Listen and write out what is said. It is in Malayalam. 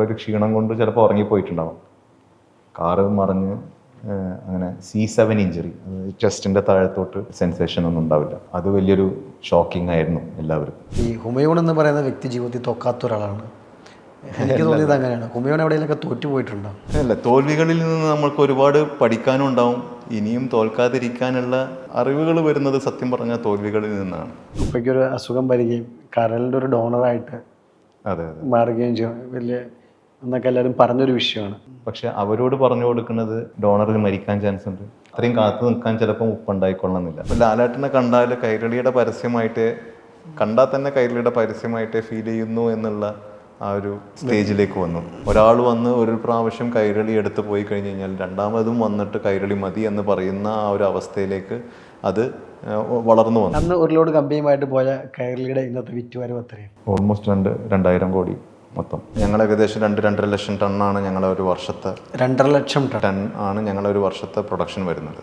ഒരു ക്ഷീണം കൊണ്ട് ചിലപ്പോൾ ഉറങ്ങിപ്പോയിട്ടുണ്ടാവും. കാറ് മറിഞ്ഞ് അങ്ങനെ C7 ഇഞ്ചറി, ചെസ്റ്റിൻ്റെ താഴത്തോട്ട് സെൻസേഷൻ ഒന്നും ഉണ്ടാവില്ല. അത് വലിയൊരു ഷോക്കിംഗ് ആയിരുന്നു എല്ലാവരും. ഈ ഹുമയൂൺ എന്ന് പറയുന്ന വ്യക്തി ജീവിതത്തിൽ തോക്കാത്ത ഒരാളാണ്. എനിക്ക് തോന്നിയത് അങ്ങനെയാണ്. ഹുമയൂൺ എവിടെയെങ്കിലൊക്കെ തോറ്റുപോയിട്ടുണ്ടോ? അല്ല, തോൽവികളിൽ നിന്ന് നമ്മൾക്ക് ഒരുപാട് പഠിക്കാനും ഉണ്ടാവും. ഇനിയും തോൽക്കാതിരിക്കാനുള്ള അറിവുകൾ വരുന്നത് സത്യം പറഞ്ഞാൽ തോൽവികളിൽ നിന്നാണ്. ഉപ്പയ്ക്കൊരു അസുഖം വരികയും കരളിൻ്റെ ഒരു ഡോണറായിട്ട് അതെ മാറുകയും ചെയ്യും. വലിയ എന്നൊക്കെ എല്ലാവരും പറഞ്ഞൊരു വിഷയമാണ്. പക്ഷെ അവരോട് പറഞ്ഞു കൊടുക്കുന്നത് ഡോണറിന് മരിക്കാൻ ചാൻസ് ഉണ്ട്, അത്രയും കാത്തു നിൽക്കാൻ ചിലപ്പോൾ ഉപ്പുണ്ടായിക്കൊള്ളണമെന്നില്ല. അപ്പോൾ ലാലേട്ടനെ കണ്ടാൽ കൈരളിയുടെ പരസ്യമായിട്ട് കണ്ടാൽ തന്നെ കൈരളിയുടെ പരസ്യമായിട്ടേ ഫീൽ ചെയ്യുന്നു എന്നുള്ള ആ ഒരു സ്റ്റേജിലേക്ക് വന്നു. ഒരാൾ വന്ന് ഒരു പ്രാവശ്യം കൈരളി എടുത്ത് പോയി കഴിഞ്ഞ് കഴിഞ്ഞാൽ രണ്ടാമതും വന്നിട്ട് കൈരളി മതി എന്ന് പറയുന്ന ആ ഒരു അവസ്ഥയിലേക്ക് അത് വളർന്നു വന്നു. അന്ന് ഒരു ലോഡ് കമ്പനിയുമായിട്ട് പോയ കൈരളിയുടെ ഇന്നത്തെ വിറ്റുവരവ് എത്രയാണ്? ഓൾമോസ്റ്റ് 2,000 കോടി മൊത്തം. ഞങ്ങൾ ഏകദേശം 2-2.5 ലക്ഷം ടണ്ണാണ് ഞങ്ങളെ ഒരു വർഷത്തെ 2.5 ലക്ഷം ടൺ ആണ് ഞങ്ങളെ ഒരു വർഷത്തെ പ്രൊഡക്ഷൻ വരുന്നത്.